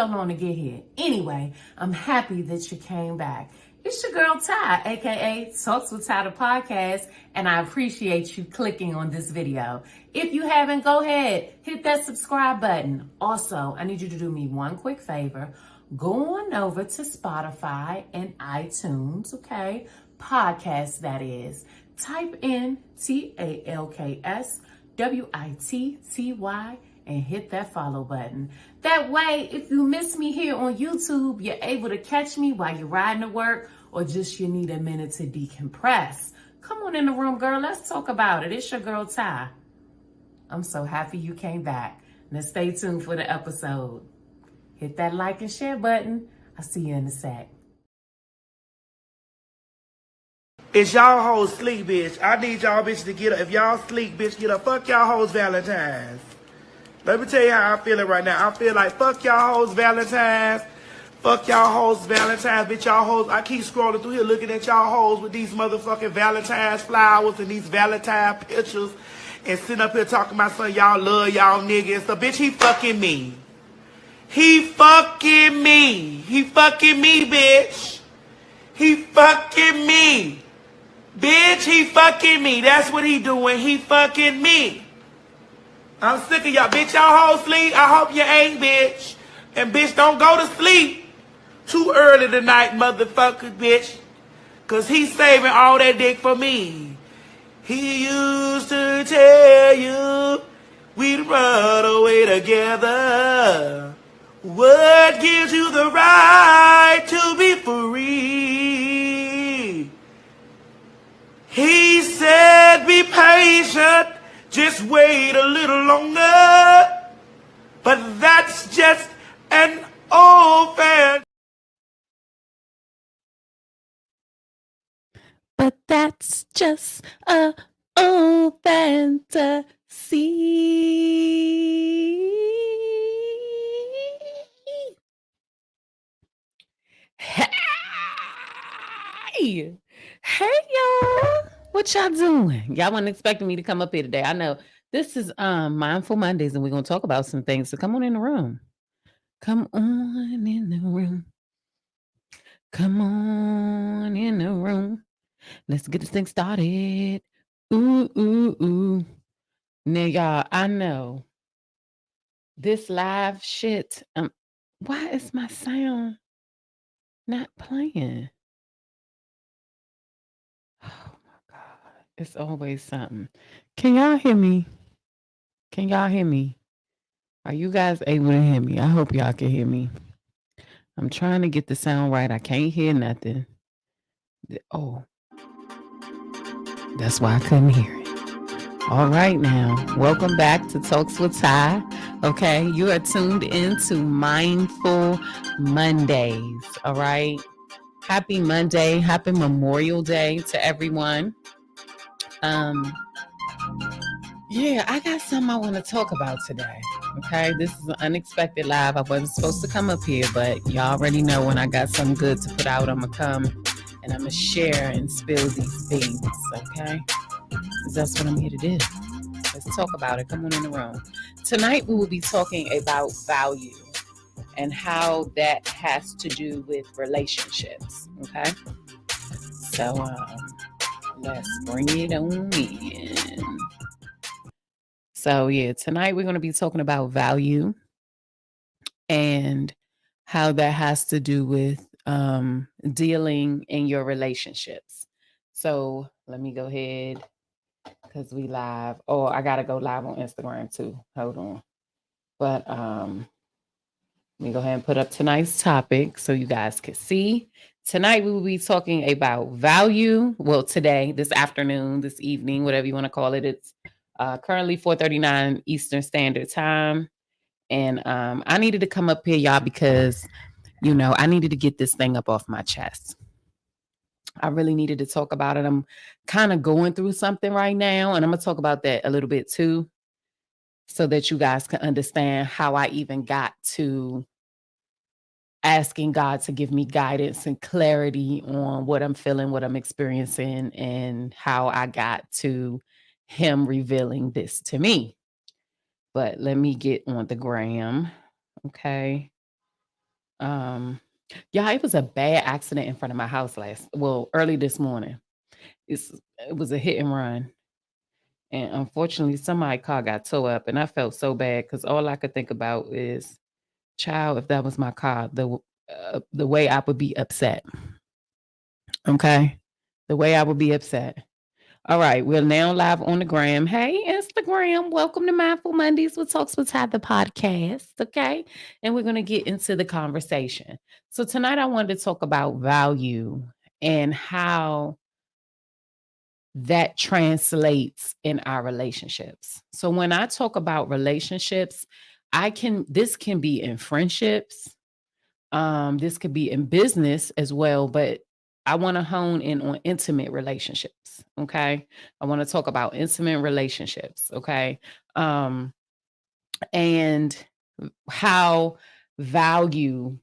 so long to get here. Anyway, I'm happy that you came back. It's your girl Ty, aka Talks with Ty the podcast, and I appreciate you clicking on this video. If you haven't, go ahead, hit that subscribe button. Also, I need you to do me one quick favor. Go on over to Spotify and iTunes, okay? Podcast, that is. Type in TALKSWITTY and hit that follow button. That way, if you miss me here on YouTube, you're able to catch me while you're riding to work or just you need a minute to decompress. Come on in the room, girl. Let's talk about it. It's your girl, Ty. I'm so happy you came back. Now stay tuned for the episode. Hit that like and share button. I'll see you in a sec. It's y'all hoes sleep, bitch. I need y'all bitch to get up. If y'all sleep, bitch, get up. Fuck y'all hoes Valentine's. Let me tell you how I'm feeling right now. I feel like fuck y'all hoes Valentine's. Fuck y'all hoes Valentine's. Bitch, y'all hoes. I keep scrolling through here looking at y'all hoes with these motherfucking Valentine's flowers and these Valentine pictures. And sitting up here talking about something y'all love y'all niggas. So bitch, he fucking me. He fucking me. He fucking me, bitch. He fucking me. Bitch, he fucking me. That's what he doing. He fucking me. I'm sick of y'all. Bitch, y'all hoes sleep. I hope you ain't, bitch. And bitch, don't go to sleep too early tonight, motherfucker, bitch. Cause he's saving all that dick for me. He used to tell you we'd run away together. What gives you the right to be free? He said be patient, just wait a little longer. But that's just an old fan. But that's just a old fantasy. Hey, y'all. What y'all doing? Y'all wasn't expecting me to come up here today. I know this is Mindful Mondays, and we're gonna talk about some things. So come on in the room. Come on in the room. Come on in the room. Let's get this thing started. Ooh, ooh, ooh. Now, y'all, I know this live shit. Why is my sound not playing? Oh my God. It's always something. Can y'all hear me? Can y'all hear me? Are you guys able to hear me? I hope y'all can hear me. I'm trying to get the sound right. I can't hear nothing. Oh, that's why I couldn't hear it. All right now, welcome back to Talks with Ty. Okay, you are tuned into Mindful Mondays. All right, happy Monday, happy Memorial Day to everyone. Yeah, I got something I want to talk about today. Okay, this is an unexpected live. I wasn't supposed to come up here, but y'all already know when I got something good to put out, I'm gonna come and I'm gonna share and spill these beans. Okay, because that's what I'm here to do. Let's talk about it. Come on in the room. Tonight we will be talking about value and how that has to do with relationships. Okay, so let's bring it on in. So yeah, tonight we're going to be talking about value and how that has to do with dealing in your relationships. So let me go ahead because we live. Oh, I got to go live on Instagram too. Hold on. But let me go ahead and put up tonight's topic so you guys can see. Tonight we will be talking about value. Well, today, this afternoon, this evening, whatever you want to call it. It's currently 4:39 Eastern Standard Time. And I needed to come up here, y'all, because, you know, I needed to get this thing up off my chest. I really needed to talk about it. I'm kind of going through something right now, and I'm going to talk about that a little bit too, so that you guys can understand how I even got to asking God to give me guidance and clarity on what I'm feeling, what I'm experiencing, and how I got to Him revealing this to me. But let me get on the gram. Okay. Um, yeah, it was a bad accident in front of my house early this morning. It's it was a hit and run. And unfortunately, somebody's car got towed up, and I felt so bad because all I could think about is, child, if that was my car, the way I would be upset. Okay, the way I would be upset. All right, we're now live on the gram. Hey, Instagram, welcome to Mindful Mondays with Talks with Ty, the podcast. Okay, and we're gonna get into the conversation. So tonight, I wanted to talk about value and how that translates in our relationships. So when I talk about relationships, this can be in friendships, this could be in business as well, but I want to hone in on intimate relationships. Okay. I want to talk about intimate relationships. Okay. Um, and how value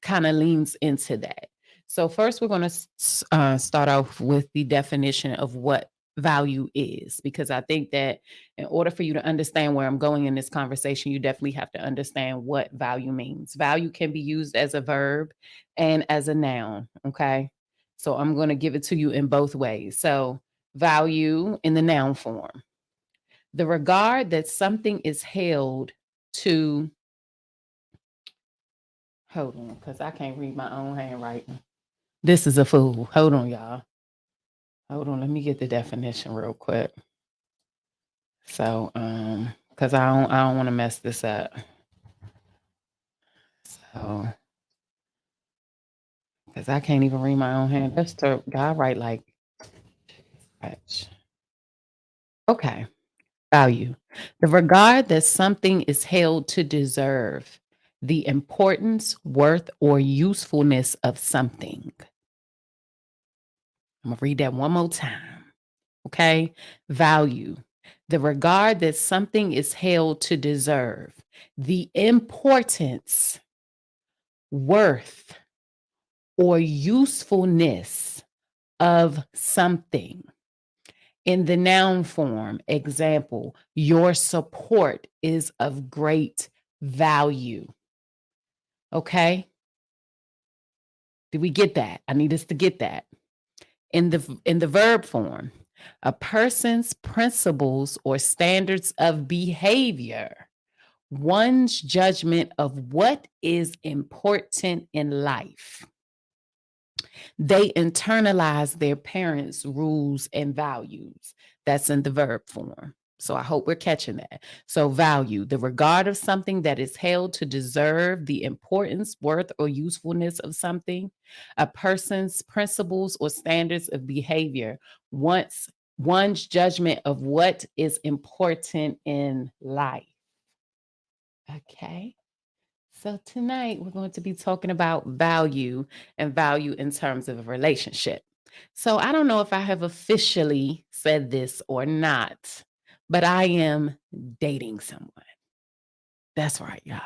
kind of leans into that. So, first, we're going to start off with the definition of what value is, because I think that in order for you to understand where I'm going in this conversation, you definitely have to understand what value means. Value can be used as a verb and as a noun. Okay. So, I'm going to give it to you in both ways. So, value in the noun form, the regard that something is held to. Hold on, because I can't read my own handwriting. This is a fool. Hold on, y'all. Hold on. Let me get the definition real quick. So, because I don't want to mess this up. So, because I can't even read my own hand. God write like, okay. Value, the regard that something is held to deserve, the importance, worth, or usefulness of something. I'm gonna read that one more time. Okay. Value, the regard that something is held to deserve, the importance, worth, or usefulness of something. In the noun form, example, your support is of great value. Okay. Did we get that? I need us to get that. In the verb form, a person's principles or standards of behavior, one's judgment of what is important in life. They internalize their parents' rules and values. That's in the verb form. So I hope we're catching that. So value, the regard of something that is held to deserve the importance, worth, or usefulness of something, a person's principles or standards of behavior, one's judgment of what is important in life. Okay. So tonight we're going to be talking about value and value in terms of a relationship. So I don't know if I have officially said this or not, but I am dating someone. That's right, y'all.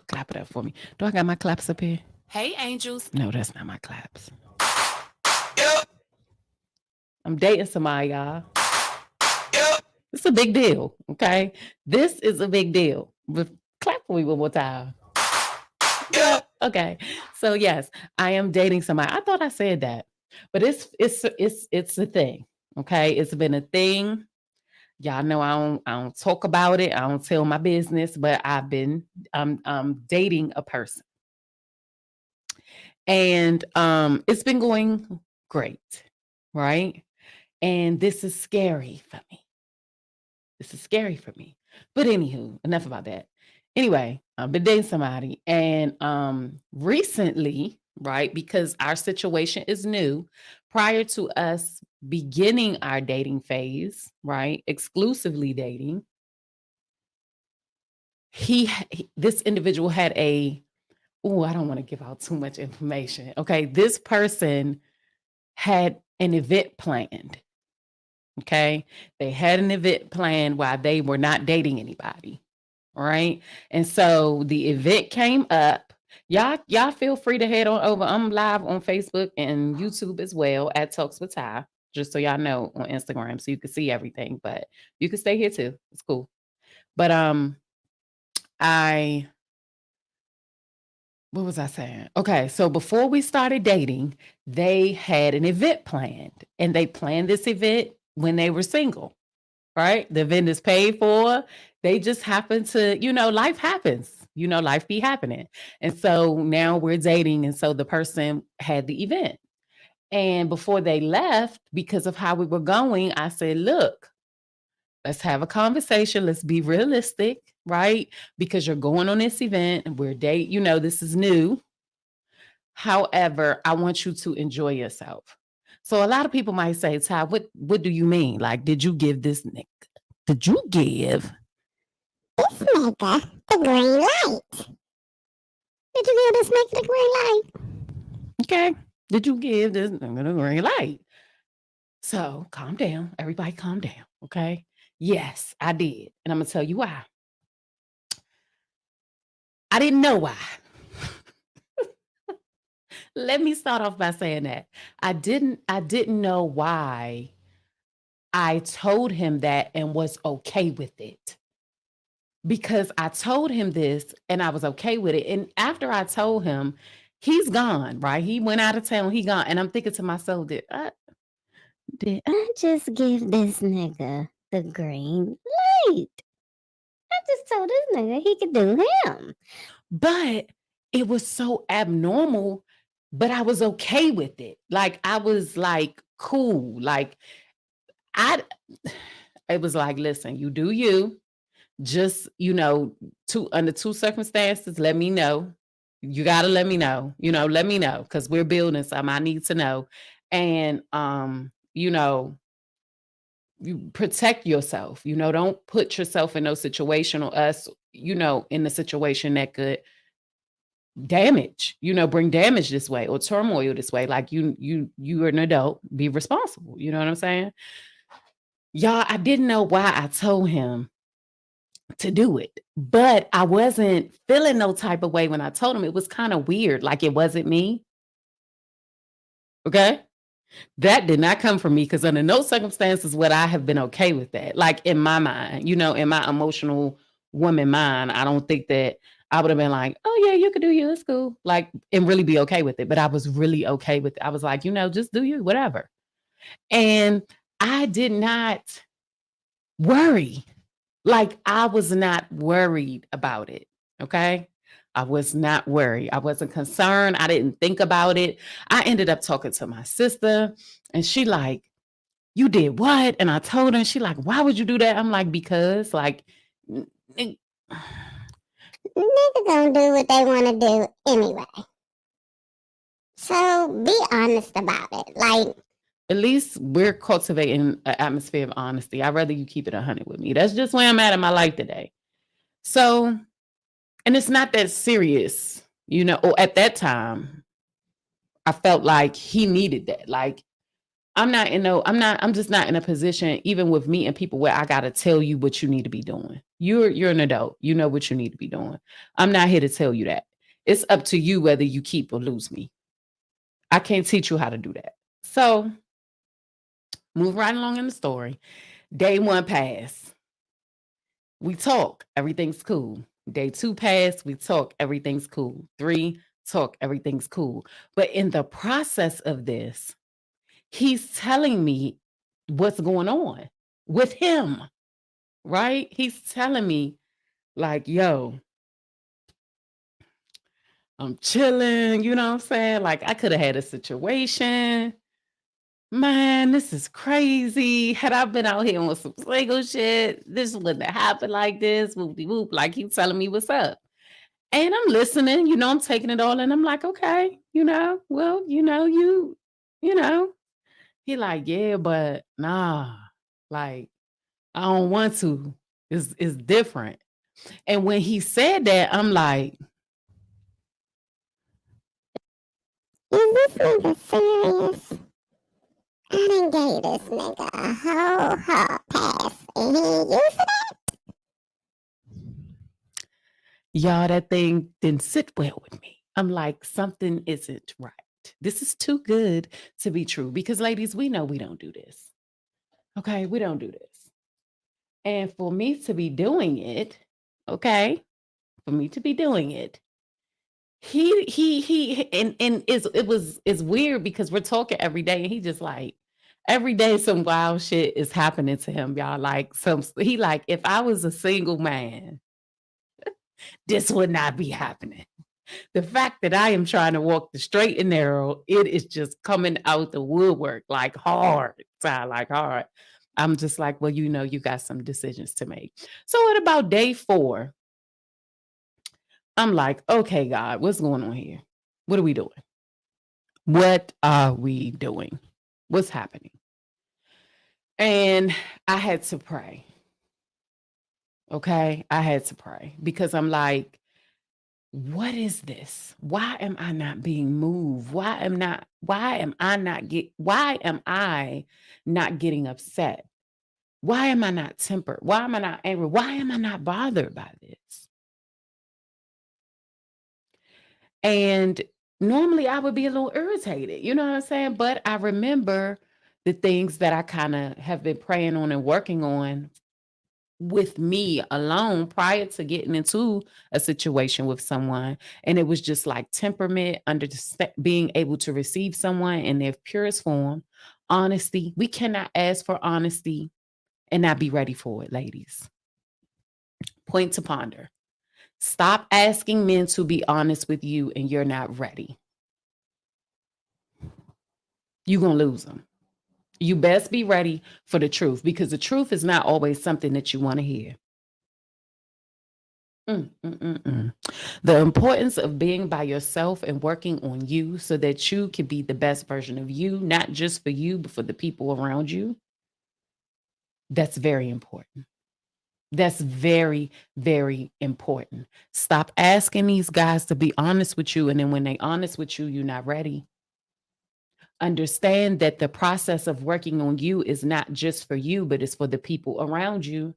Clap it up for me. Do I got my claps up here? Hey, angels. No, that's not my claps. Yep. I'm dating somebody, y'all. Yep. It's a big deal, okay? This is a big deal. But clap for me one more time. Yep. Okay. So yes, I am dating somebody. I thought I said that, but it's a thing. Okay. It's been a thing. Y'all know I don't talk about it. I don't tell my business, but I'm dating a person. And it's been going great, right? And this is scary for me. This is scary for me. But anywho, enough about that. Anyway, I've been dating somebody, and recently, right, because our situation is new, prior to us beginning our dating phase, right, exclusively dating, this individual had I don't want to give out too much information. Okay, this person had an event planned. Okay, they had an event planned while they were not dating anybody. Right. And so the event came up. Y'all feel free to head on over. I'm live on Facebook and YouTube as well at Talks with Ty, just so y'all know, on Instagram, so you can see everything. But you can stay here too. It's cool. But I What was I saying? Okay, so before we started dating, they had an event planned, and they planned this event when they were single, right? The event is paid for. They just happen to, life happens. Life be happening. And so now we're dating, and so the person had the event. And before they left, because of how we were going, I said, "Look, let's have a conversation. Let's be realistic, right? Because you're going on this event and we're dating, this is new. However, I want you to enjoy yourself." So a lot of people might say, "Ty, what do you mean? Like, did you give this nigga? Did you give This nigga the green light. Did you give this nigga the green light? okay? Did you give this nigga the green light?" So calm down. Everybody calm down. Okay. Yes, I did. And I'm gonna tell you why. I didn't know why. Let me start off by saying that. I didn't know why I told him that and was okay with it. Because I told him this and I was okay with it. And after I told him, he's gone, right? He went out of town, he gone. And I'm thinking to myself, Did I just give this nigga the green light? I just told this nigga he could do him. But it was so abnormal, but I was okay with it. Like I was like cool. Like I it was like, listen, you do you. Just, under two circumstances, let me know. You gotta let me know, let me know because we're building something. I need to know. And you protect yourself, don't put yourself in no situation or us, in a situation that could damage, bring damage this way or turmoil this way. Like you're an adult, be responsible. You know what I'm saying? Y'all, I didn't know why I told him to do it, but I wasn't feeling no type of way when I told him. It was kind of weird, like it wasn't me. Okay. That did not come from me because under no circumstances would I have been okay with that. Like in my mind, in my emotional woman mind, I don't think that I would have been like, "Oh yeah, you could do you, it's cool." Like, and really be okay with it. But I was really okay with it. I was like, just do you, whatever. And I did not worry. Like I was not worried about it. Okay. I was not worried. I wasn't concerned. I didn't think about it. I ended up talking to my sister and she like, "You did what?" And I told her, and she like, "Why would you do that?" I'm like, "Because like Niggas gonna do what they wanna do anyway. So be honest about it. Like, at least we're cultivating an atmosphere of honesty. I'd rather you keep it 100 with me. That's just where I'm at in my life today. So, and it's not that serious, or at that time, I felt like he needed that. Like, I'm just not in a position, even with meeting people, where I gotta tell you what you need to be doing. You're an adult. You know what you need to be doing. I'm not here to tell you that. It's up to you whether you keep or lose me. I can't teach you how to do that. So move right along in the story. Day one passed. We talk, everything's cool. Day two passed, we talk, everything's cool. Three, talk, everything's cool. But in the process of this, he's telling me what's going on with him, right? He's telling me, like, "Yo, I'm chilling." You know what I'm saying? Like, I could have had a situation. Man, this is crazy. Had I been out here on some single shit, this wouldn't have happened like this. Whoop whoop. Like, he's telling me what's up. And I'm listening, I'm taking it all. And I'm like, okay, well, you know. He like, "Yeah, but nah, like, I don't want to. It's different." And when he said that, I'm like, is this nigga serious? I done gave this nigga a whole hard pass and he ain't used to that. y'all, that thing didn't sit well with me. I'm like, something isn't right. This is too good to be true because, ladies, we know we don't do this. Okay, we don't do this. And for me to be doing it, okay, for me to be doing it, and it's weird because we're talking every day and he just like every day some wild shit is happening to him, y'all. Like he like, if I was a single man, this would not be happening. The fact that I am trying to walk the straight and narrow, it is just coming out the woodwork like hard, like hard. I'm just like, well, you got some decisions to make. So at about day 4, I'm like, okay, God, what's going on here? What are we doing? What are we doing? What's happening? And I had to pray. Okay. I had to pray because I'm like, what is this? Why am I not being moved? Why am I not getting upset? Why am I not tempered? Why am I not angry? Why am I not bothered by this? And normally I would be a little irritated, you know what I'm saying? But I remember the things that I kind of have been praying on and working on with me alone prior to getting into a situation with someone. And it was just like temperament, being able to receive someone in their purest form, honesty. We cannot ask for honesty and not be ready for it, ladies. Point to ponder. Stop asking men to be honest with you and you're not ready. You're going to lose them. You best be ready for the truth because the truth is not always something that you want to hear. The importance of being by yourself and working on you so that you can be the best version of you, not just for you, but for the people around you. That's very important. That's very, very important. Stop asking these guys to be honest with you. And then when they're honest with you, you're not ready. Understand that the process of working on you is not just for you, but it's for the people around you.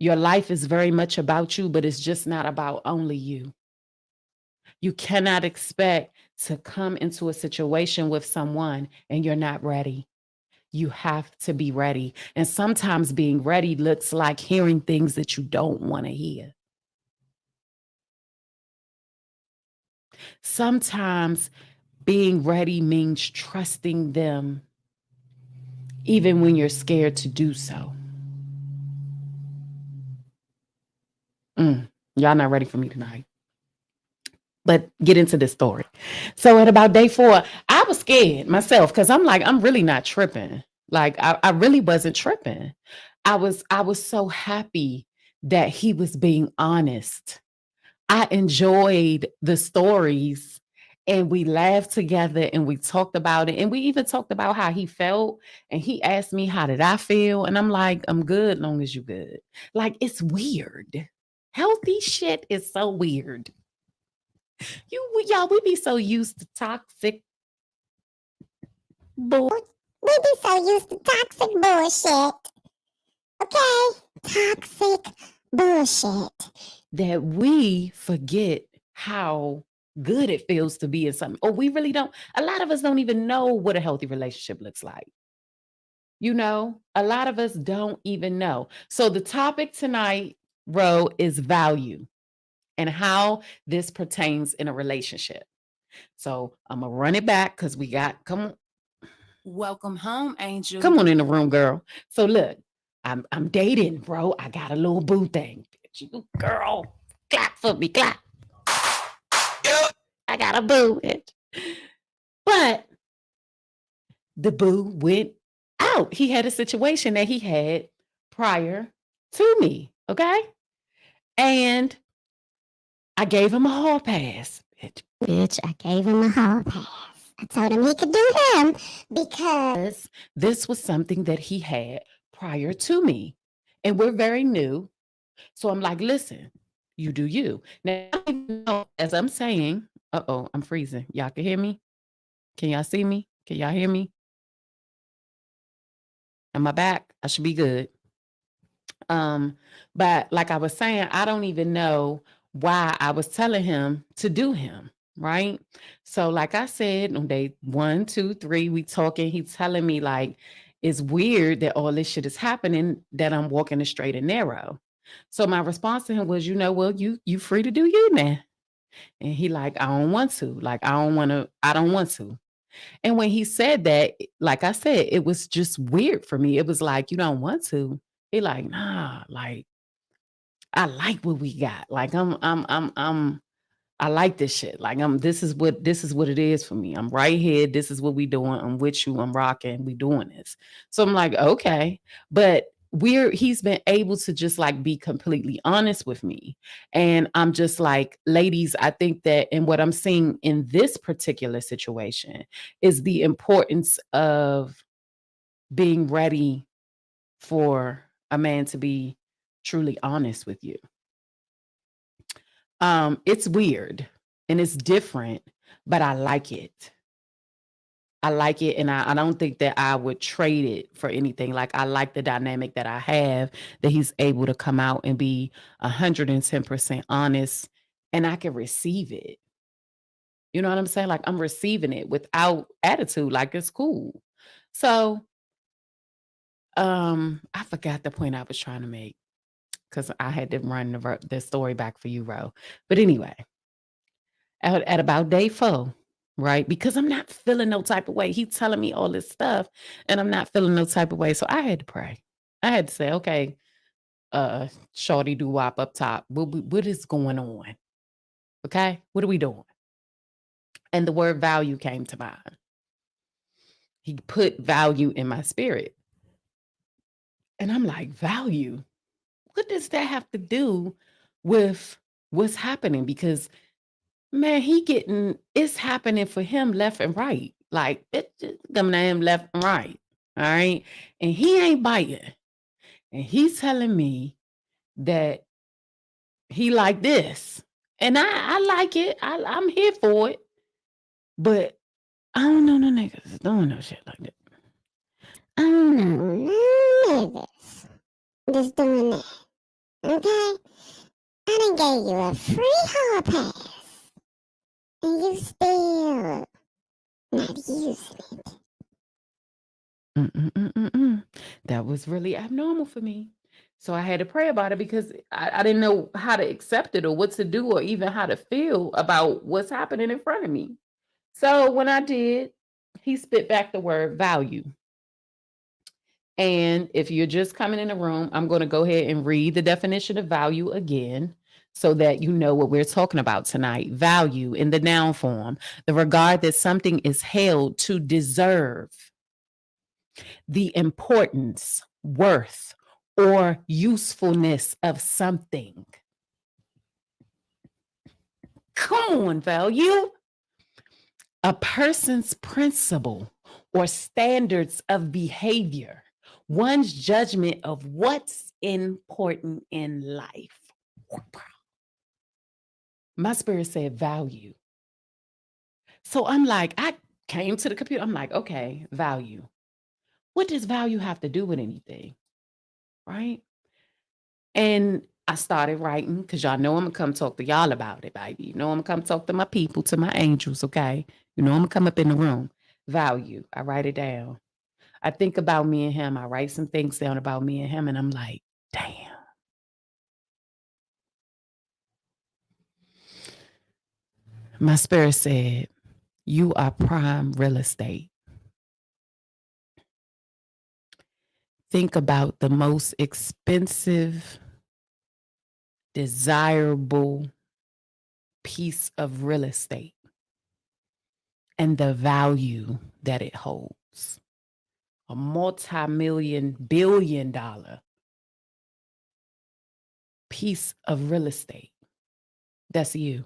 Your life is very much about you, but it's just not about only you. You cannot expect to come into a situation with someone and you're not ready. You have to be ready. And sometimes being ready looks like hearing things that you don't want to hear. Sometimes being ready means trusting them, even when you're scared to do so. Y'all not ready for me tonight. But get into this story. So at about day 4, I was scared myself because I'm like, I'm really not tripping. Like I really wasn't tripping. I was so happy that he was being honest. I enjoyed the stories and we laughed together and we talked about it. And we even talked about how he felt. And he asked me, how did I feel? And I'm like, I'm good long as you good. Like, it's weird. Healthy shit is so weird. Y'all, we be so used to toxic bull. We be so used to toxic bullshit. Okay? Toxic bullshit. That we forget how good it feels to be in something. Or we really don't. A lot of us don't even know what a healthy relationship looks like. You know, a lot of us don't even know. So the topic tonight, Ro, is value and how this pertains in a relationship. So I'm gonna run it back because we got welcome home, Angel. Come on in the room, girl. So look, I'm dating, bro. I got a little boo thing. You girl, clap for me, clap. I got a boo, bitch. But the boo went out. He had a situation that he had prior to me, okay? And I gave him a hall pass. Bitch, I gave him a hall pass. I told him he could do him because this was something that he had prior to me. And we're very new. So I'm like, listen, you do you. Now, as I'm saying, I'm freezing. Y'all can hear me? Can y'all see me? Can y'all hear me? Am I back? I should be good. But like I was saying, I don't even know why I was telling him to do him, right? So like I said, on day 1, 2, 3, we talking, he's telling me like, it's weird that all this shit is happening, that I'm walking the straight and narrow. So my response to him was, well, you free to do you now. And he like, I don't want to. Like, I don't want to. And when he said that, like I said, it was just weird for me. It was like, you don't want to. He like, nah, like, I like what we got. Like, I like this shit. Like, this is what it is for me. I'm right here. This is what we doing. I'm with you. I'm rocking. We doing this. So I'm like, okay. But he's been able to just like be completely honest with me. And I'm just like, ladies, I think that and what I'm seeing in this particular situation is the importance of being ready for a man to be truly honest with you. It's weird and it's different, but I like it. I like it, and I don't think that I would trade it for anything. Like, I like the dynamic that I have, that he's able to come out and be 110% honest, and I can receive it. You know what I'm saying? Like, I'm receiving it without attitude. Like, it's cool. So, I forgot the point I was trying to make because I had to run the story back for you, Ro. But anyway, at about day 4, right? Because I'm not feeling no type of way. He's telling me all this stuff and I'm not feeling no type of way. So I had to pray. I had to say, okay, shorty doo wop up top. What is going on? Okay. What are we doing? And the word value came to mind. He put value in my spirit. And I'm like, value? What does that have to do with what's happening? Because man, it's happening for him left and right. Like, it's just coming at him left and right. All right. And he ain't biting. And he's telling me that he like this. And I like it. I'm here for it. But I don't know no niggas doing no shit like that. I don't know no niggas just doing that. Okay? I done gave you a free hall pass. And you still not using it. That was really abnormal for me. So I had to pray about it because I didn't know how to accept it or what to do or even how to feel about what's happening in front of me. So when I did, he spit back the word value. And if you're just coming in the room, I'm going to go ahead and read the definition of value again so that you know what we're talking about tonight. Value in the noun form, the regard that something is held to deserve, the importance, worth, or usefulness of something. Come on, value. A person's principle or standards of behavior, one's judgment of what's important in life. My spirit said value. So I'm like, I came to the computer. I'm like, okay, value. What does value have to do with anything? Right? And I started writing because y'all know I'm going to come talk to y'all about it, baby. You know I'm going to come talk to my people, to my angels, okay? You know I'm going to come up in the room. Value. I write it down. I think about me and him. I write some things down about me and him, and I'm like, damn. My spirit said, you are prime real estate. Think about the most expensive, desirable piece of real estate and the value that it holds. A multi-million, billion-dollar piece of real estate. That's you.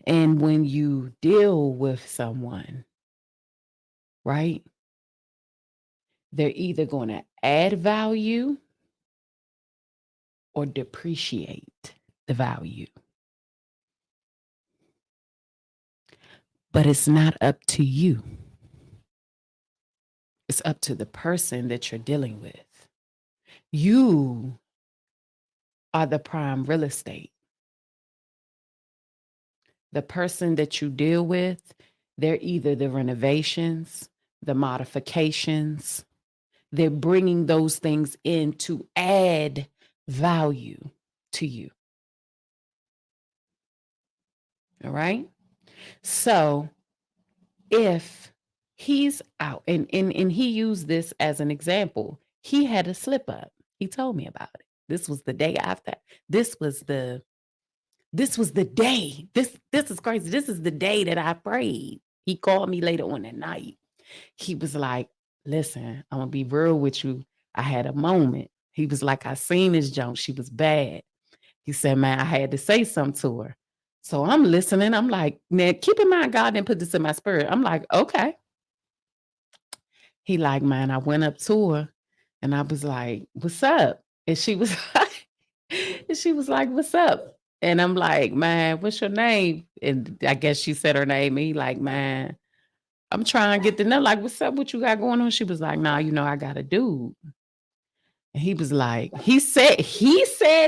And when you deal with someone, right, they're either going to add value or depreciate the value. But it's not up to you. It's up to the person that you're dealing with. You are the prime real estate. The person that you deal with, they're either the renovations, the modifications, they're bringing those things in to add value to you. All right. So if he's out and he used this as an example, he had a slip up. He told me about it. This was the day after. This was the this was the day. This is crazy. This is the day that I prayed. He called me later on that night. He was like, listen, I'm gonna be real with you. I had a moment. He was like, I seen this junk. She was bad. He said, man, I had to say something to her. So I'm listening. I'm like, now keep in mind, God didn't put this in my spirit. I'm like, okay. He like, man, I went up to her and I was like, what's up? And she was like, what's up? And I'm like, man, what's your name? And I guess she said her name. And he like, man, I'm trying to get to know, like, what's up? What you got going on? She was like, nah, I got a dude. And he was like, he said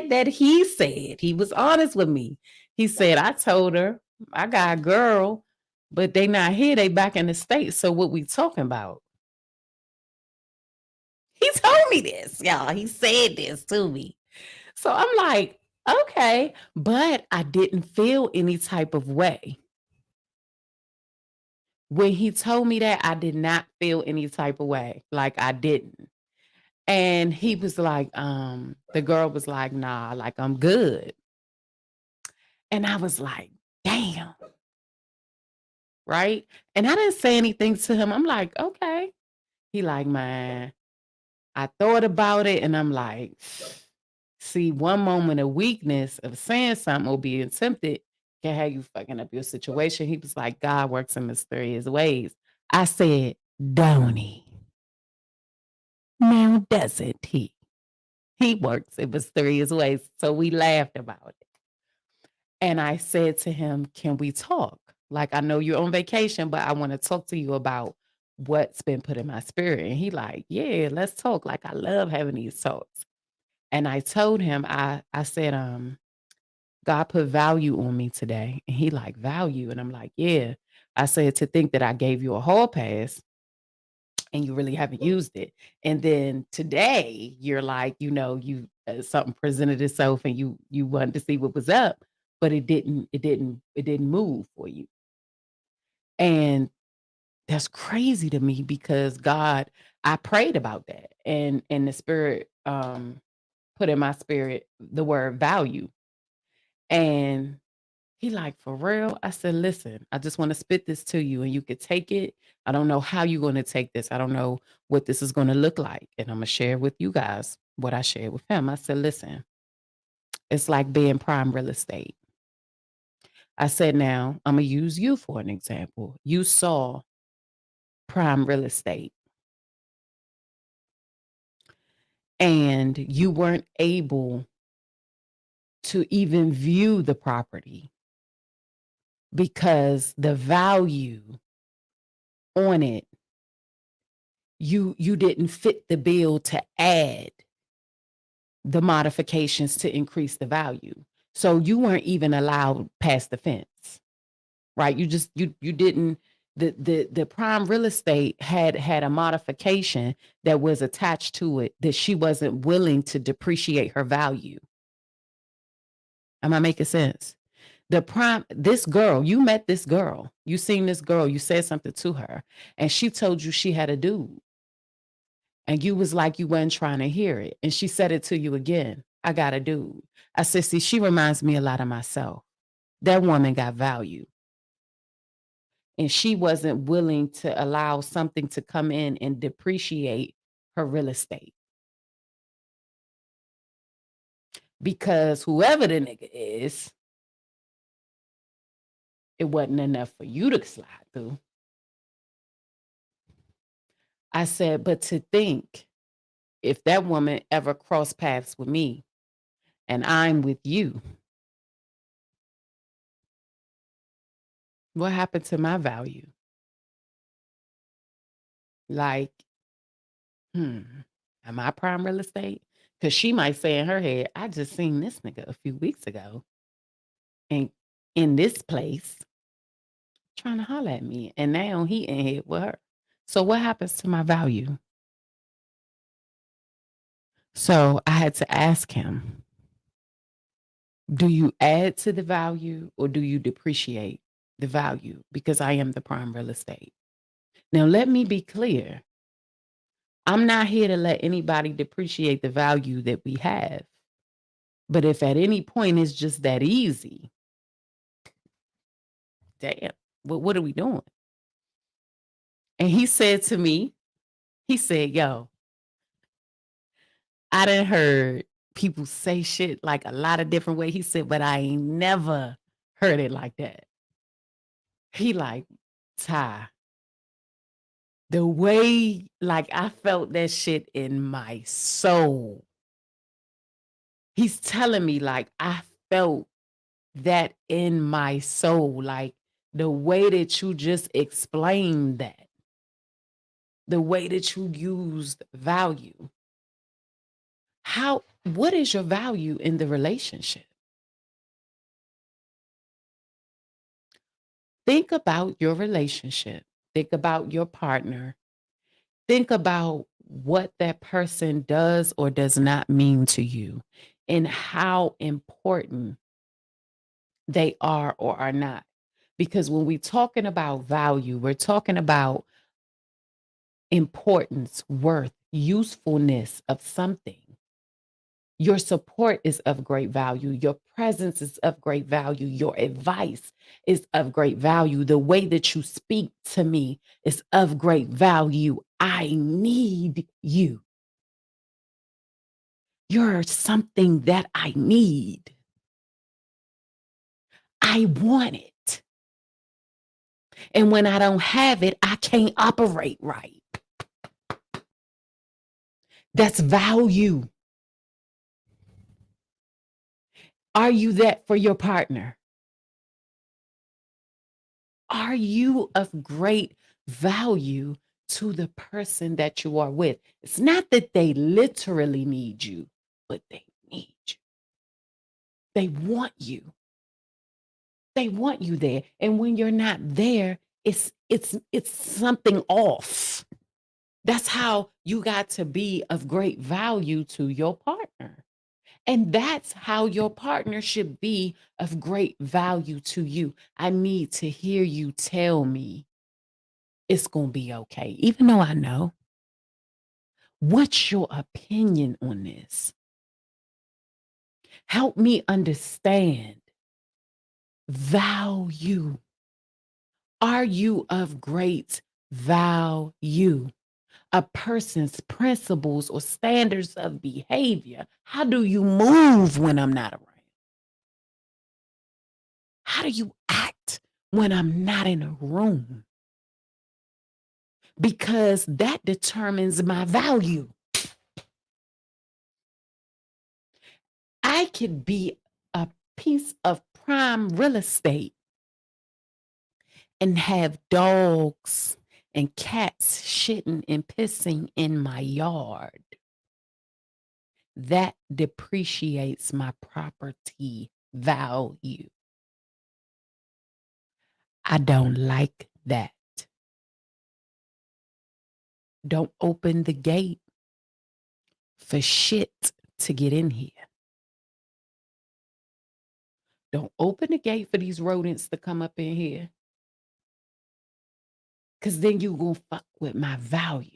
that he was honest with me. He said, I told her I got a girl, but they not here. They back in the States. So what we talking about? He told me this, y'all. He said this to me. So I'm like, okay, but I didn't feel any type of way. When he told me that, I did not feel any type of way. Like I didn't. And he was like, the girl was like, nah, like I'm good. And I was like, damn. Right. And I didn't say anything to him. I'm like, okay. He like, man, I thought about it and I'm like, see, one moment of weakness of saying something or being tempted can have you fucking up your situation. He was like, God works in mysterious ways. I said, don't he? Now doesn't he? He works in mysterious ways. So we laughed about it. And I said to him, can we talk? Like, I know you're on vacation, but I want to talk to you about what's been put in my spirit. And he like, yeah, let's talk. Like, I love having these talks. And I told him, I said, God put value on me today. And he like, value. And I'm like, yeah. I said, to think that I gave you a hall pass and you really haven't used it. And then today you're like, you something presented itself and you wanted to see what was up, but it didn't move for you. And that's crazy to me because God, I prayed about that and the spirit put in my spirit the word value. And he like, for real? I said, listen, I just want to spit this to you and you could take it. I don't know how you're going to take this. I don't know what this is going to look like. And I'm going to share with you guys what I shared with him. I said, listen, it's like being prime real estate. I said, now I'm going to use you for an example. You saw prime real estate and you weren't able to even view the property because the value on it, you didn't fit the bill to add the modifications to increase the value. So you weren't even allowed past the fence, right? You didn't, the prime real estate had a modification that was attached to it that she wasn't willing to depreciate her value. Am I making sense? This girl, you met this girl, you seen this girl, you said something to her, and she told you she had a dude. And you was like, you wasn't trying to hear it. And she said it to you again. I got a dude. I said, see, she reminds me a lot of myself. That woman got value. And she wasn't willing to allow something to come in and depreciate her real estate. Because whoever the nigga is, it wasn't enough for you to slide through. I said, but to think if that woman ever crossed paths with me and I'm with you, what happened to my value? Like, am I prime real estate? Because she might say in her head, I just seen this nigga a few weeks ago and in this place trying to holler at me. And now he in here with her. So what happens to my value? So I had to ask him, Do you add to the value or do you depreciate the value? Because I am the prime real estate. Now, let me be clear. I'm not here to let anybody depreciate the value that we have. But if at any point it's just that easy, damn, what are we doing? And he said to me, he said, yo, I done heard people say shit like a lot of different ways. He said, but I ain't never heard it like that. He like, Ty, the way like I felt that shit in my soul. He's telling me like I felt that in my soul, like the way that you just explained that, the way that you used value. What is your value in the relationship? Think about your relationship. Think about your partner. Think about what that person does or does not mean to you and how important they are or are not. Because when we're talking about value, we're talking about importance, worth, usefulness of something. Your support is of great value. Your presence is of great value. Your advice is of great value. The way that you speak to me is of great value. I need you. You're something that I need. I want it. And when I don't have it, I can't operate right. That's value. Are you that for your partner? Are you of great value to the person that you are with? It's not that they literally need you, but they need you. They want you. They want you there. And when you're not there, it's something off. That's how you got to be of great value to your partner. And that's how your partner should be of great value to you. I need to hear you tell me it's going to be okay, even though I know. What's your opinion on this? Help me understand value. Are you of great value? A person's principles or standards of behavior. How do you move when I'm not around? How do you act when I'm not in a room? Because that determines my value. I could be a piece of prime real estate and have dogs and cats shitting and pissing in my yard. That depreciates my property value. I don't like that. Don't open the gate for shit to get in here. Don't open the gate for these rodents to come up in here. Because then you going to fuck with my value.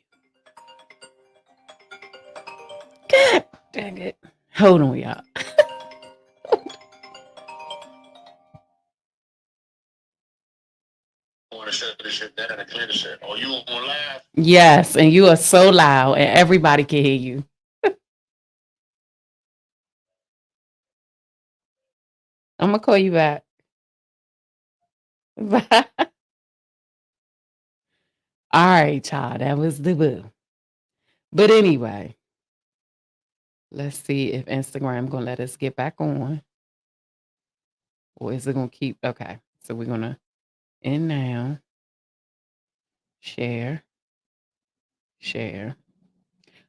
God dang it. Hold on, y'all. Want to shut this shit down and clear the shit. Oh, you on live? Yes, and you are so loud and everybody can hear you. I'm going to call you back. Bye. All right, child. That was the boo. But anyway, let's see if Instagram going to let us get back on. Or is it going to keep? Okay. So we're going to end now. Share.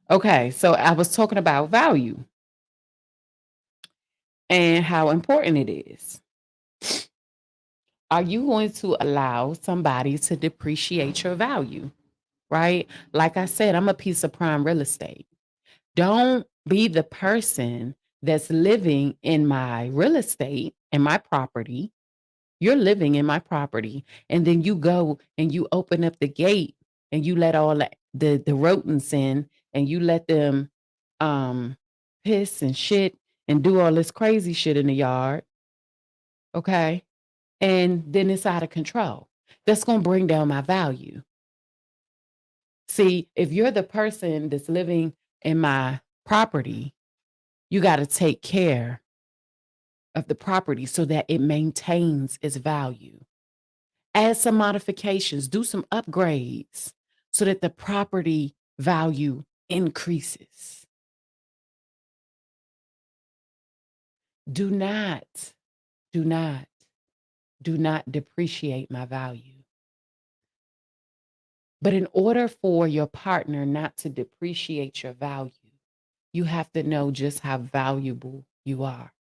Okay. So I was talking about value and how important it is. Are you going to allow somebody to depreciate your value? Right? Like I said, I'm a piece of prime real estate. Don't be the person that's living in my real estate and my property. You're living in my property. And then you go and you open up the gate and you let all the rodents in and you let them piss and shit and do all this crazy shit in the yard. Okay. And then it's out of control. That's going to bring down my value. See, if you're the person that's living in my property, you got to take care of the property so that it maintains its value. Add some modifications, do some upgrades so that the property value increases. Do not depreciate my value. But in order for your partner not to depreciate your value, you have to know just how valuable you are.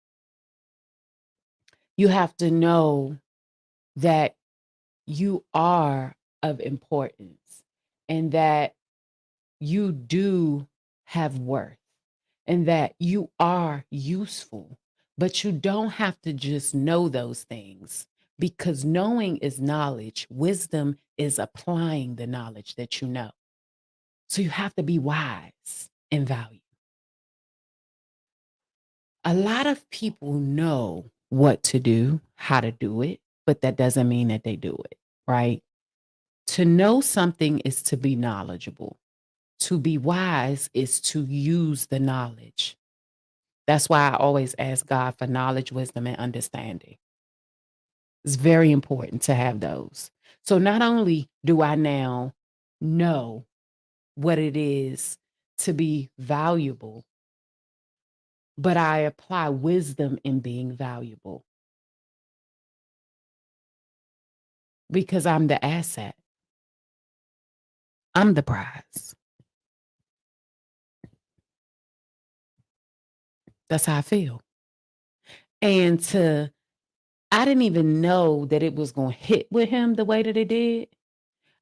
You have to know that you are of importance and that you do have worth and that you are useful. But you don't have to just know those things, because knowing is knowledge. Wisdom is applying the knowledge that you know. So you have to be wise in value. A lot of people know what to do, how to do it, but that doesn't mean that they do it, right? To know something is to be knowledgeable. To be wise is to use the knowledge. That's why I always ask God for knowledge, wisdom, and understanding. It's very important to have those. So not only do I now know what it is to be valuable, but I apply wisdom in being valuable because I'm the asset. I'm the prize. That's how I feel. And I didn't even know that it was going to hit with him the way that it did.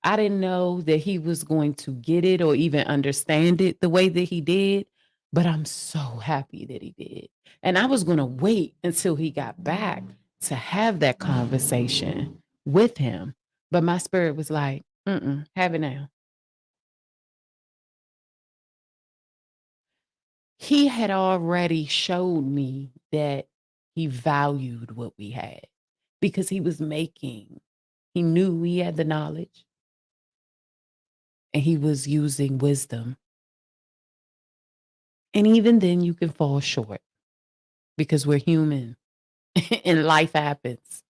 I didn't know that he was going to get it or even understand it the way that he did, but I'm so happy that he did. And I was going to wait until he got back to have that conversation with him. But my spirit was like, have it now. He had already showed me that he valued what we had because he knew he had the knowledge and he was using wisdom. And even then you can fall short because we're human and life happens.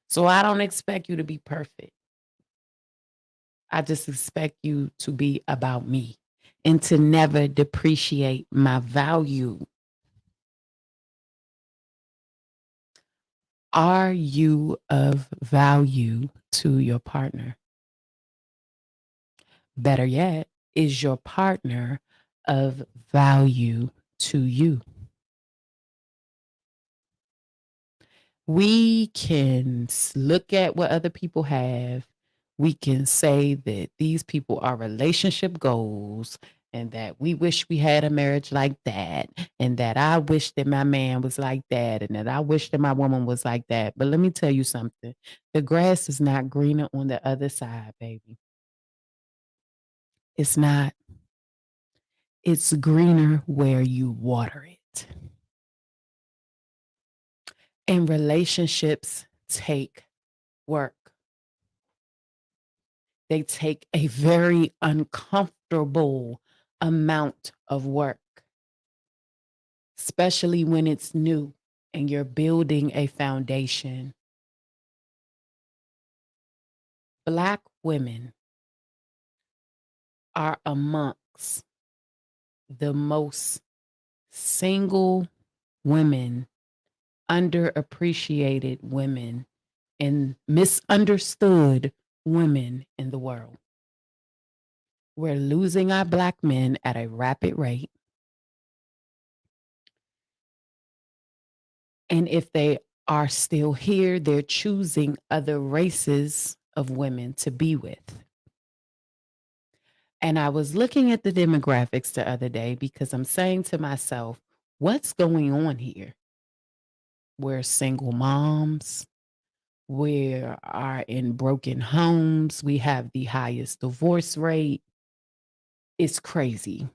So I don't expect you to be perfect. I just expect you to be about me and to never depreciate my value. Are you of value to your partner? Better yet, is your partner of value to you? We can look at what other people have. We can say that these people are relationship goals and that we wish we had a marriage like that and that I wish that my man was like that and that I wish that my woman was like that. But let me tell you something. The grass is not greener on the other side, baby. It's not. It's greener where you water it. And relationships take work. They take a very uncomfortable amount of work, especially when it's new and you're building a foundation. Black women are amongst the most single women, underappreciated women, and misunderstood women in the world. We're losing our Black men at a rapid rate. And if they are still here, they're choosing other races of women to be with. And I was looking at the demographics the other day because I'm saying to myself, What's going on here? We're single moms. We are in broken homes. We have the highest divorce rate. It's crazy.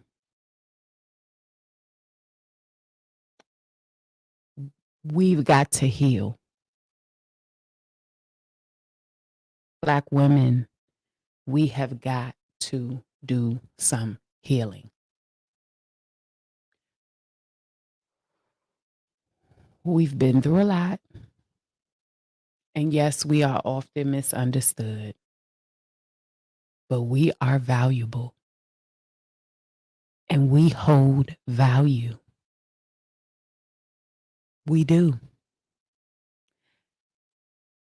We've got to heal. Black women, we have got to do some healing. We've been through a lot. And yes, we are often misunderstood, but we are valuable and we hold value. We do.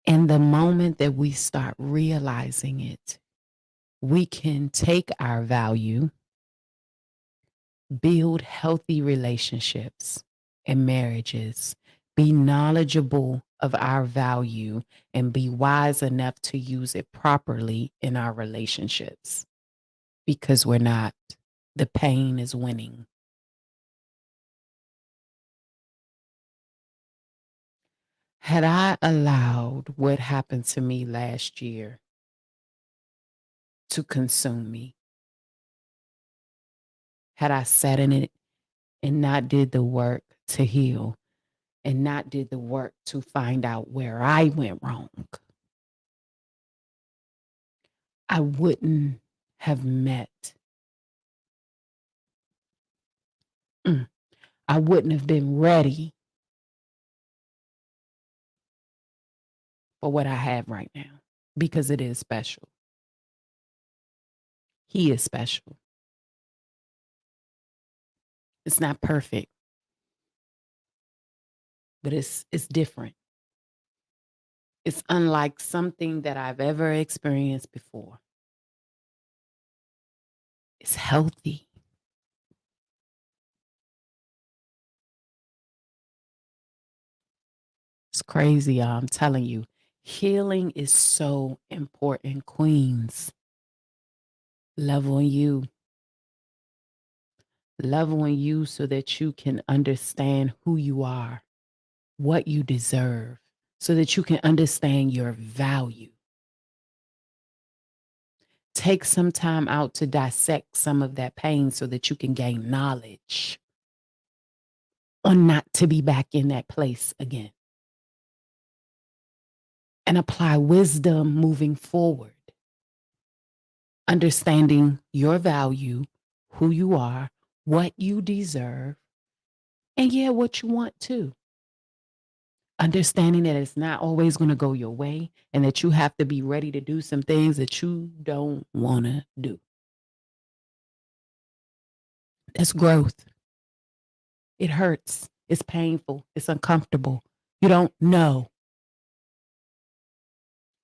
And the moment that we start realizing it, we can take our value, build healthy relationships and marriages, be knowledgeable of our value, and be wise enough to use it properly in our relationships because we're not. The pain is winning. Had I allowed what happened to me last year to consume me, had I sat in it and not did the work to heal and not did the work to find out where I went wrong, I wouldn't have met. I wouldn't have been ready for what I have right now because it is special. He is special. It's not perfect, but it's different. It's unlike something that I've ever experienced before. It's healthy. It's crazy, y'all. I'm telling you, healing is so important, queens. Love on you. Love on you so that you can understand who you are, what you deserve, so that you can understand your value. Take some time out to dissect some of that pain so that you can gain knowledge on not to be back in that place again. And apply wisdom moving forward. Understanding your value, who you are, what you deserve, and yeah, what you want too. Understanding that it's not always going to go your way and that you have to be ready to do some things that you don't want to do. That's growth. It hurts. It's painful. It's uncomfortable. You don't know.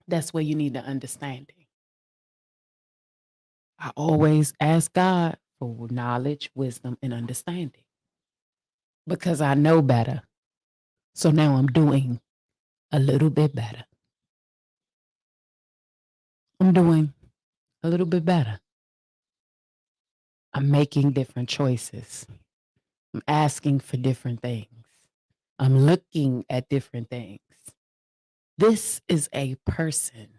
That's where you need the understanding. I always ask God for knowledge, wisdom, and understanding because I know better. So now I'm doing a little bit better. I'm doing a little bit better. I'm making different choices. I'm asking for different things. I'm looking at different things. This is a person.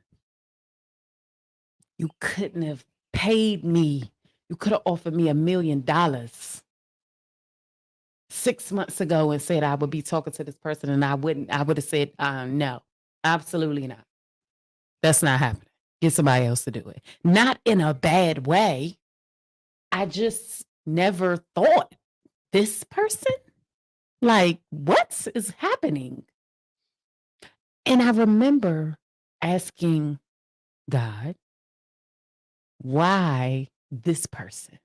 You couldn't have paid me. You could have offered me $1 million 6 months ago and said I would be talking to this person and I would have said, no, absolutely not. That's not happening. Get somebody else to do it. Not in a bad way. I just never thought this person, like, what is happening? And I remember asking God, why this person?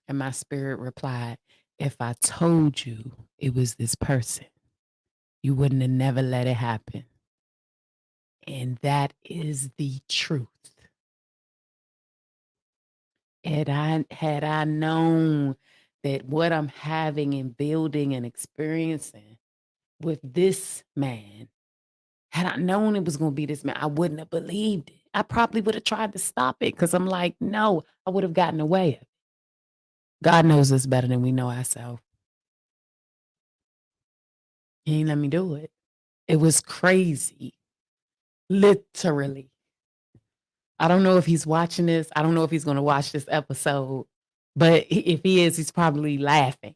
And my spirit replied, if I told you it was this person, you wouldn't have never let it happen. And that is the truth. Had I known that what I'm having and building and experiencing with this man, had I known it was going to be this man, I wouldn't have believed it. I probably would have tried to stop it because I'm like, no, I would have gotten away. God knows us better than we know ourselves. He ain't let me do it. It was crazy. Literally. I don't know if he's watching this. I don't know if he's going to watch this episode. But if he is, he's probably laughing.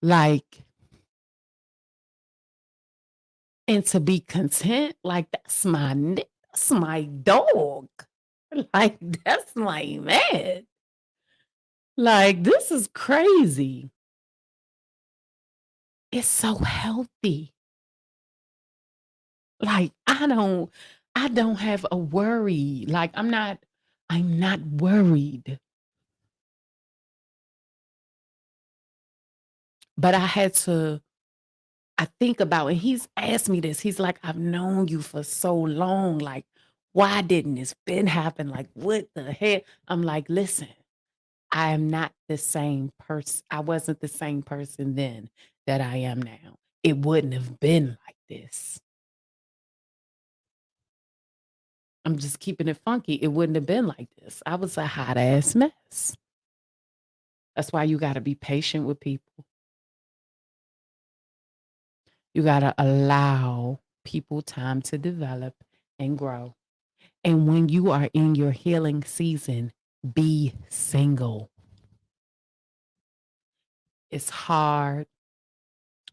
Like, and to be content, like, that's my dog. Like, that's my man. Like, this is crazy. It's so healthy. Like, I don't have a worry. Like, I'm not worried. But I think about, and he's asked me this. He's like, I've known you for so long. Like, why didn't this been happen? Like, what the heck? I'm like, listen, I am not the same person. I wasn't the same person then that I am now. It wouldn't have been like this. I'm just keeping it funky. It wouldn't have been like this. I was a hot ass mess. That's why you got to be patient with people. You got to allow people time to develop and grow. And when you are in your healing season, be single. It's hard.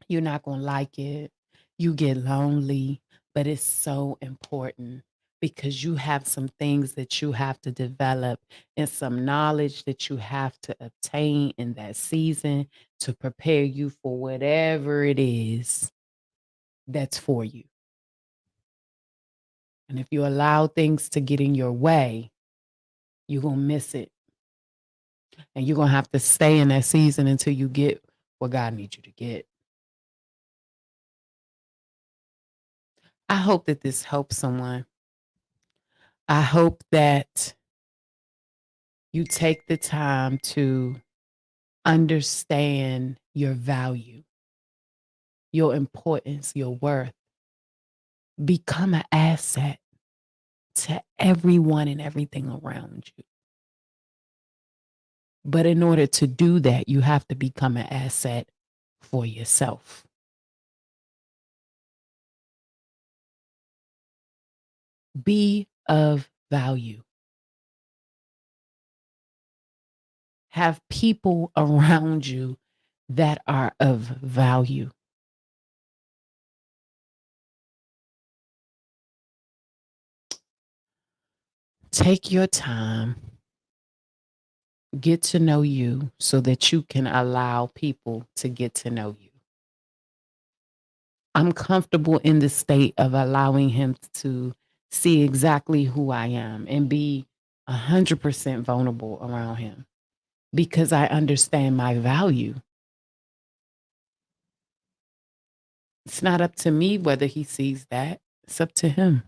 You're not going to like it. You get lonely, but it's so important because you have some things that you have to develop and some knowledge that you have to obtain in that season to prepare you for whatever it is that's for you. And if you allow things to get in your way, you're going to miss it. And you're going to have to stay in that season until you get what God needs you to get. I hope that this helps someone. I hope that you take the time to understand your value, your importance, your worth. Become an asset to everyone and everything around you. But in order to do that, you have to become an asset for yourself. Be of value. Have people around you that are of value. Take your time. Get to know you so that you can allow people to get to know you. I'm comfortable in the state of allowing him to see exactly who I am and be 100% vulnerable around him because I understand my value. It's not up to me whether he sees that. It's up to him.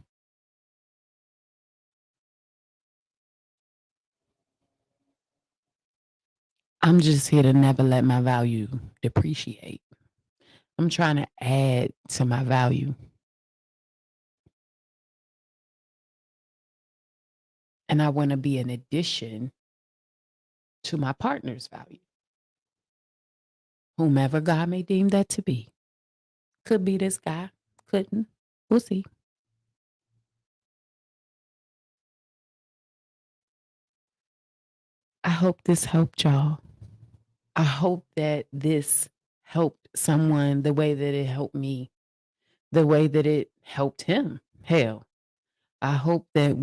I'm just here to never let my value depreciate. I'm trying to add to my value. And I want to be an addition to my partner's value. Whomever God may deem that to be. Could be this guy, couldn't. We'll see. I hope this helped y'all. I hope that this helped someone the way that it helped me, the way that it helped him. Hell, I hope that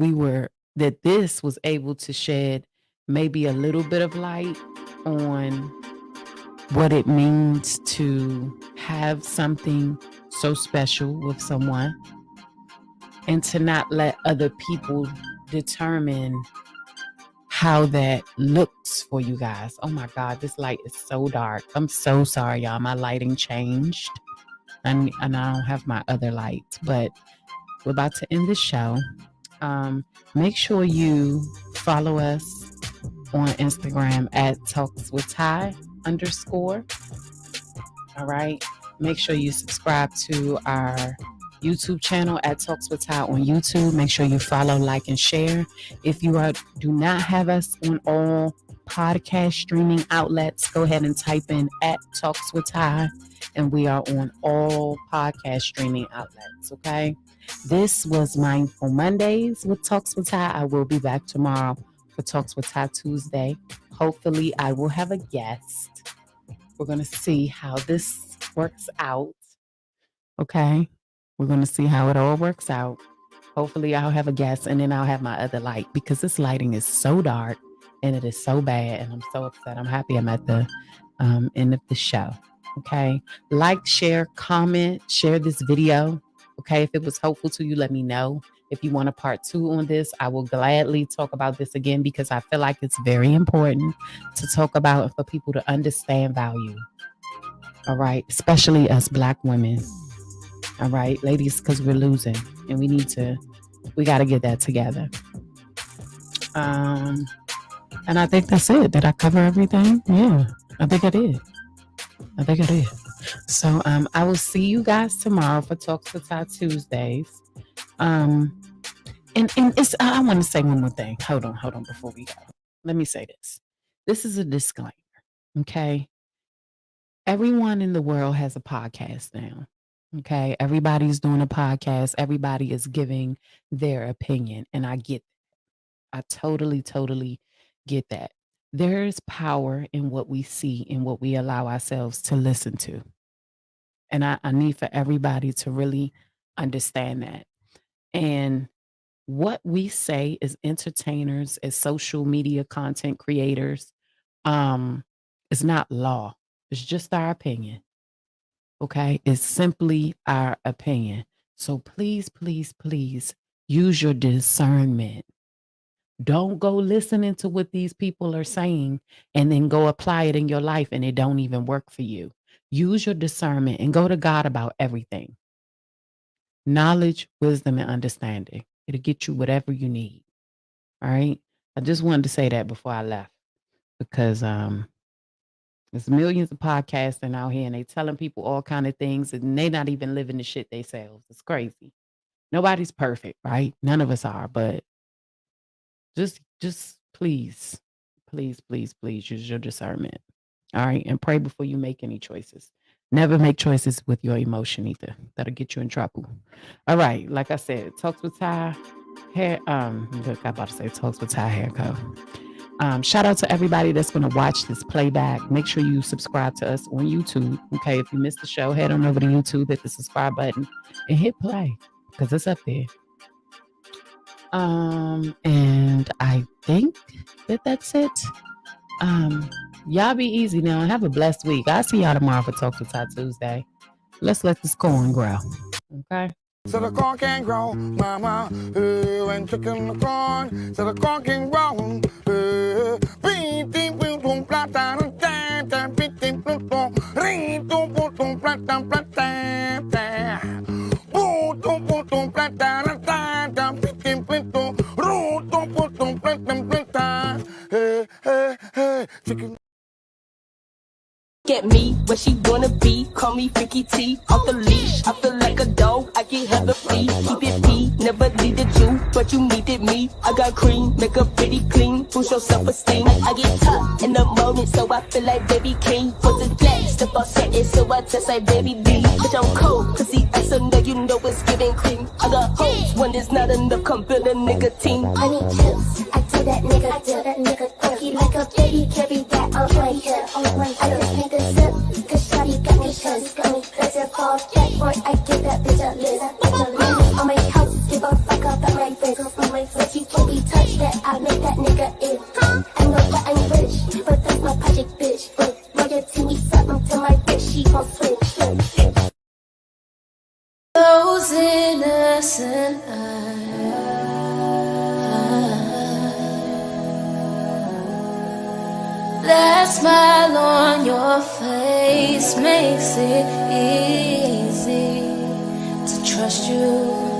this was able to shed maybe a little bit of light on what it means to have something so special with someone and to not let other people determine how that looks for you guys. Oh my God, this light is so dark. I'm so sorry, y'all. My lighting changed and I don't have my other lights, but we're about to end the show. Make sure you follow us on Instagram at talkswithty_. All right. Make sure you subscribe to our YouTube channel at Talks with Ty on YouTube. Make sure you follow, like, and share. If you do not have us on all podcast streaming outlets. Go ahead and type in at Talks with Ty, and we are on all podcast streaming outlets, okay? This was Mindful Mondays with Talks with Ty. I will be back tomorrow for Talks with Ty Tuesday. Hopefully, I will have a guest. We're going to see how this works out, okay? We're going to see how it all works out. Hopefully, I'll have a guest, and then I'll have my other light, because this lighting is so dark and it is so bad, and I'm so upset. I'm happy I'm at the end of the show. Okay. Like, share, comment, share this video. Okay. If it was helpful to you, let me know. If you want a part 2 on this, I will gladly talk about this again, because I feel like it's very important to talk about and for people to understand value. All right. Especially us Black women. All right, ladies, because we're losing, and we got to get that together. And I think that's it. Did I cover everything? Yeah, I think I did. So I will see you guys tomorrow for Talks with Ty Tuesdays. And it's, I want to say one more thing. Hold on before we go. Let me say this. This is a disclaimer, okay? Everyone in the world has a podcast now. Okay, everybody's doing a podcast. Everybody is giving their opinion, and I get that. I totally get that. There is power in what we see and what we allow ourselves to listen to. And I need for everybody to really understand that. And what we say as entertainers, as social media content creators, is not law. It's just our opinion. Okay, it's simply our opinion. So please use your discernment. Don't go listening to what these people are saying and then go apply it in your life and it don't even work for you. Use your discernment and go to God about everything. Knowledge, wisdom, and understanding. It'll get you whatever you need. All right. I just wanted to say that before I left, because there's millions of podcasting out here, and they telling people all kind of things, and they not even living the shit themselves. It's crazy. Nobody's perfect, right? None of us are, but just please use your discernment. All right, and pray before you make any choices. Never make choices with your emotion either. That'll get you in trouble. All right, like I said, Talks with Ty hair. Look, I'm about to say Talks with Ty Hair Co. Shout out to everybody that's going to watch this playback. Make sure you subscribe to us on YouTube. Okay, if you missed the show, head on over to YouTube, hit the subscribe button, and hit play, because it's up there. And I think that's it. Y'all be easy now and have a blessed week. I'll see y'all tomorrow for Talk to Ty Tuesday. Let's let this corn grow. Okay. So the corn can grow, mama, and chicken the corn, so the corn can grow. Get me where she wanna be. Call me Freaky T. Off the leash, I feel like a dog. I get hella free. Keep it P. Never needed you, but you needed me. I got cream, make up pretty clean. Boost your self-esteem. I get tough in the moment, so I feel like baby king. Put the black, step on setting, so I test like baby D. Bitch, I'm cold, cause he ice under, you know it's getting cream. I got hoes when there's not enough, come build a nigga team. I need tips. I tell that nigga, funky like a baby, carry that on my hip. I don't take a sip, cause shawty got me shoes, got me pleasure for that boy. I give that bitch a list. On my house, give a fuck about my wrist. On my foot, she can't be touched, that I make that nigga in. I know that I'm rich, but that's my project, bitch. But royalty me something to my bitch, she gon' switch. Those innocent eyes. That smile on your face makes it easy to trust you.